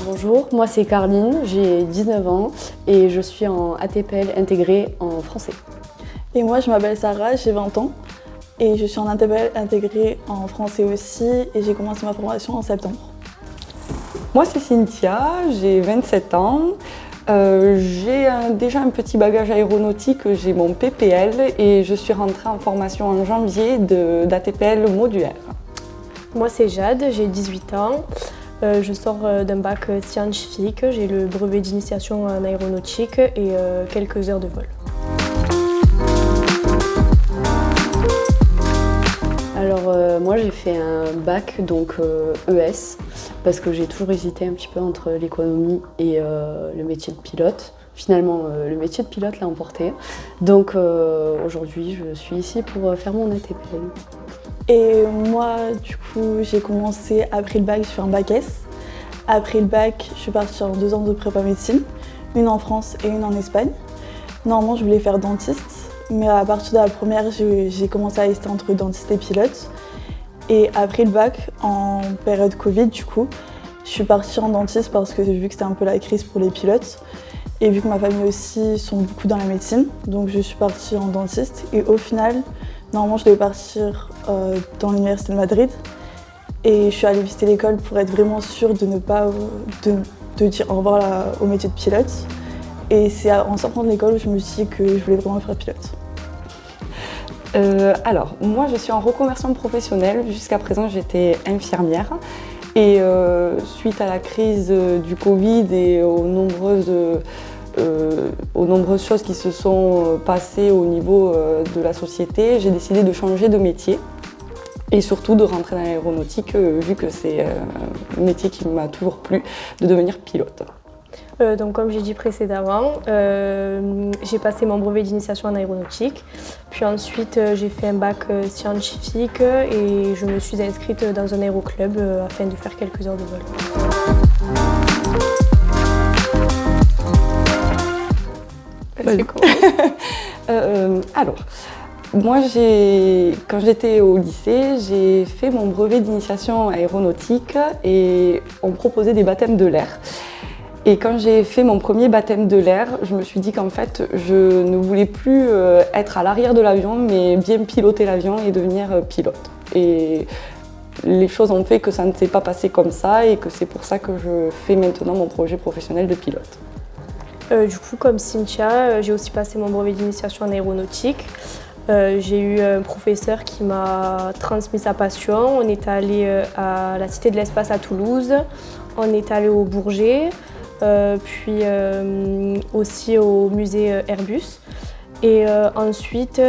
Bonjour, moi c'est Carline, j'ai 19 ans et je suis en ATPL intégrée en français. Et moi je m'appelle Sarah, j'ai 20 ans et je suis en ATPL intégrée en français aussi et j'ai commencé ma formation en septembre. Moi c'est Cynthia, j'ai 27 ans. J'ai déjà un petit bagage aéronautique, j'ai mon PPL et je suis rentrée en formation en janvier d'ATPL modulaire. Moi c'est Jade, j'ai 18 ans. Je sors d'un bac scientifique, j'ai le brevet d'initiation en aéronautique et quelques heures de vol. Alors moi j'ai fait un bac donc ES parce que j'ai toujours hésité un petit peu entre l'économie et le métier de pilote. Finalement le métier de pilote l'a emporté. Donc aujourd'hui je suis ici pour faire mon ATPL. Et moi, du coup, j'ai commencé après le bac, je fais un bac S. Après le bac, je suis partie en 2 ans de prépa médecine, une en France et une en Espagne. Normalement, je voulais faire dentiste, mais à partir de la première, j'ai commencé à hésiter entre dentiste et pilote. Et après le bac, en période Covid, du coup, je suis partie en dentiste parce que j'ai vu que c'était un peu la crise pour les pilotes. Et vu que ma famille aussi sont beaucoup dans la médecine, donc je suis partie en dentiste. Et au final, normalement, je devais partir dans l'université de Madrid et je suis allée visiter l'école pour être vraiment sûre de ne pas de dire au revoir au métier de pilote. Et c'est en sortant de l'école où je me suis dit que je voulais vraiment faire pilote. Alors, moi je suis en reconversion professionnelle. Jusqu'à présent, j'étais infirmière. Et suite à la crise du Covid et aux nombreuses choses qui se sont passées au niveau de la société, j'ai décidé de changer de métier et surtout de rentrer dans l'aéronautique vu que c'est un métier qui m'a toujours plu, de devenir pilote. Donc comme j'ai dit précédemment, j'ai passé mon brevet d'initiation en aéronautique, puis ensuite j'ai fait un bac scientifique et je me suis inscrite dans un aéroclub afin de faire quelques heures de vol. Alors, moi, quand j'étais au lycée, j'ai fait mon brevet d'initiation aéronautique et on proposait des baptêmes de l'air. Et quand j'ai fait mon premier baptême de l'air, je me suis dit qu'en fait, je ne voulais plus être à l'arrière de l'avion, mais bien piloter l'avion et devenir pilote. Et les choses ont fait que ça ne s'est pas passé comme ça et que c'est pour ça que je fais maintenant mon projet professionnel de pilote. Du coup, comme Cynthia, j'ai aussi passé mon brevet d'initiation en aéronautique. J'ai eu un professeur qui m'a transmis sa passion. On est allé à la Cité de l'Espace à Toulouse, on est allé au Bourget, puis aussi au musée Airbus. Et ensuite,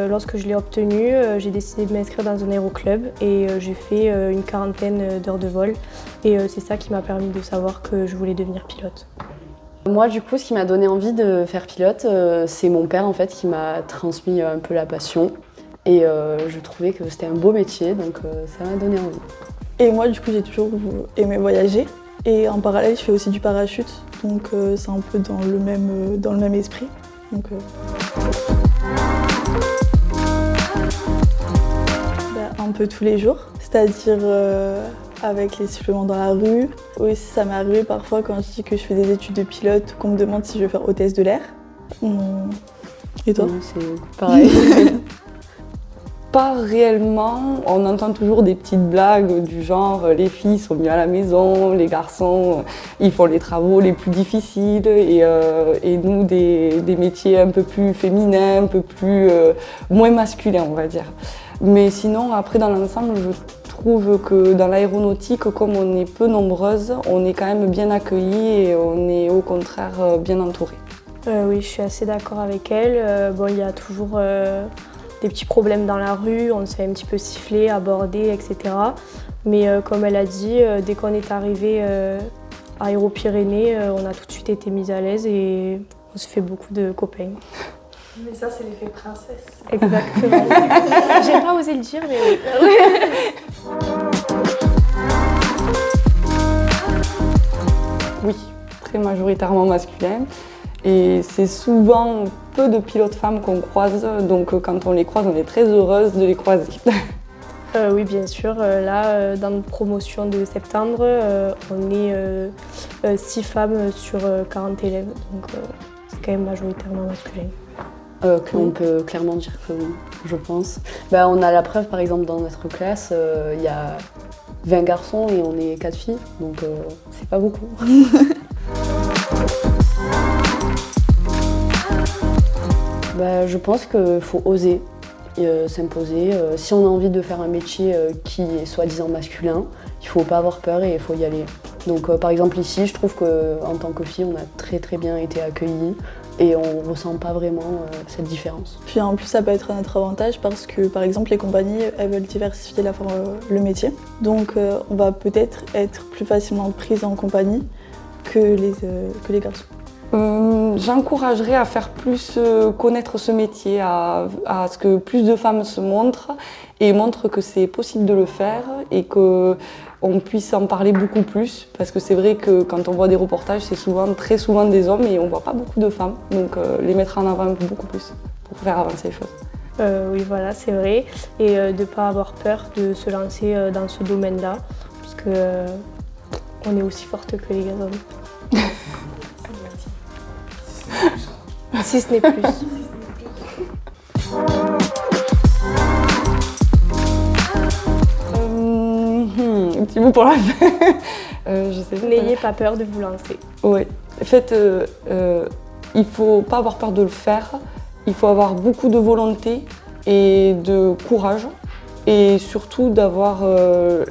lorsque je l'ai obtenu, j'ai décidé de m'inscrire dans un aéroclub et j'ai fait une quarantaine d'heures de vol. Et c'est ça qui m'a permis de savoir que je voulais devenir pilote. Moi du coup ce qui m'a donné envie de faire pilote, c'est mon père en fait qui m'a transmis un peu la passion et je trouvais que c'était un beau métier donc ça m'a donné envie. Et moi du coup j'ai toujours aimé voyager et en parallèle je fais aussi du parachute donc c'est un peu dans le même esprit. Donc, un peu tous les jours, c'est-à-dire avec les sifflements dans la rue. Aussi, ça m'est arrivé parfois quand je dis que je fais des études de pilote, qu'on me demande si je veux faire hôtesse de l'air. Et toi? C'est pareil. Pas réellement, on entend toujours des petites blagues du genre les filles sont mieux à la maison, les garçons ils font les travaux les plus difficiles et nous des métiers un peu plus féminins, un peu plus moins masculins on va dire. Mais sinon après dans l'ensemble je trouve que dans l'aéronautique comme on est peu nombreuses, on est quand même bien accueillis et on est au contraire bien entourés. Oui, je suis assez d'accord avec elle. Bon, il y a toujours des petits problèmes dans la rue, on se fait un petit peu siffler, aborder, etc. Mais comme elle a dit, dès qu'on est arrivé à Aéro-Pyrénées, on a tout de suite été mis à l'aise et on se fait beaucoup de copains. Mais ça, c'est l'effet princesse. Exactement. J'ai pas osé le dire, mais oui. Oui, très majoritairement masculin. Et c'est souvent peu de pilotes femmes qu'on croise, donc quand on les croise, on est très heureuse de les croiser. Oui, bien sûr. Là, dans notre promotion de septembre, on est 6 femmes sur 40 élèves, donc c'est quand même majoritairement masculin. On peut clairement dire que oui, je pense. Bah, on a la preuve, par exemple, dans notre classe, il y a 20 garçons et on est 4 filles, donc c'est pas beaucoup. Bah, je pense qu'il faut oser s'imposer. Si on a envie de faire un métier qui est soi-disant masculin, il faut pas avoir peur et il faut y aller. Donc par exemple ici, je trouve qu'en tant que fille, on a très bien été accueillis et on ressent pas vraiment cette différence. Puis en plus, ça peut être notre avantage parce que par exemple, les compagnies, elles veulent diversifier le métier. Donc on va peut-être être plus facilement prise en compagnie que les garçons. J'encouragerais à faire plus connaître ce métier, à ce que plus de femmes se montrent et montrent que c'est possible de le faire et qu'on puisse en parler beaucoup plus. Parce que c'est vrai que quand on voit des reportages, c'est très souvent des hommes et on voit pas beaucoup de femmes. Donc les mettre en avant beaucoup plus pour faire avancer les choses. Oui, voilà, c'est vrai. Et de ne pas avoir peur de se lancer dans ce domaine-là, parce qu'on est aussi forte que les hommes. Si ce n'est plus. Un petit mot pour la fin. Je sais pas. N'ayez pas peur de vous lancer. Ouais. En fait, il faut pas avoir peur de le faire. Il faut avoir beaucoup de volonté et de courage. Et surtout d'avoir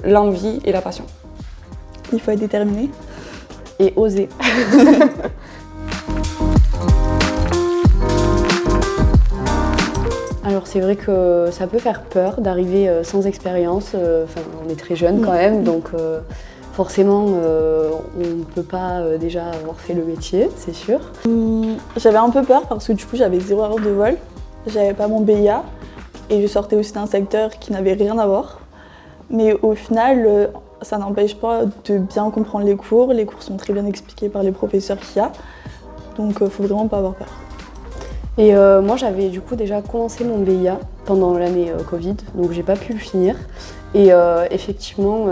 l'envie et la passion. Il faut être déterminé. Et oser. Alors c'est vrai que ça peut faire peur d'arriver sans expérience, on est très jeune quand même, donc forcément on ne peut pas déjà avoir fait le métier, c'est sûr. J'avais un peu peur parce que du coup j'avais 0 heure de vol, j'avais pas mon BIA et je sortais aussi d'un secteur qui n'avait rien à voir. Mais au final, ça n'empêche pas de bien comprendre les cours sont très bien expliqués par les professeurs qu'il y a, donc faut vraiment pas avoir peur. Et moi j'avais du coup déjà commencé mon BIA pendant l'année Covid, donc j'ai pas pu le finir. Et effectivement,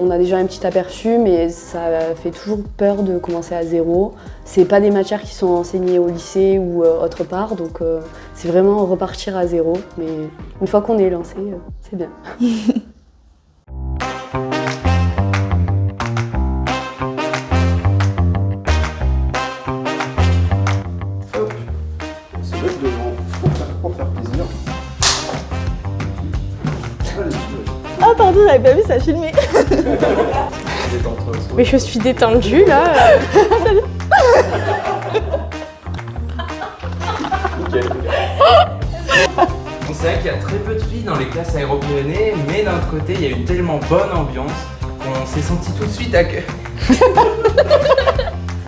on a déjà un petit aperçu, mais ça fait toujours peur de commencer à zéro. C'est pas des matières qui sont enseignées au lycée ou autre part, donc c'est vraiment repartir à zéro. Mais une fois qu'on est lancé, c'est bien. Pour faire plaisir. Ah pardon, j'avais pas vu ça filmer. Mais je suis détendue là. C'est vrai qu'il y a très peu de filles dans les classes Aéro-Pyrénées, mais d'un autre côté, il y a une tellement bonne ambiance qu'on s'est senti tout de suite accueillis.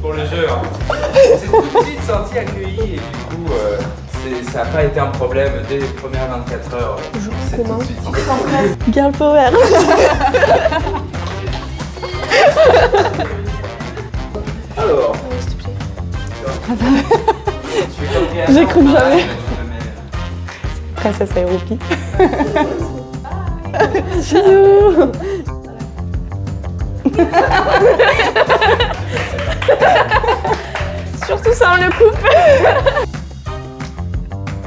Pour le jeu, hein. On s'est tout de suite senti accueillis et du coup, ça n'a pas été un problème dès les premières 24 heures. C'est tout de suite senti. Girl power. Alors. J'ai cru que jamais. Princesse Aéropi. Bisous. Surtout ça, on le coupe.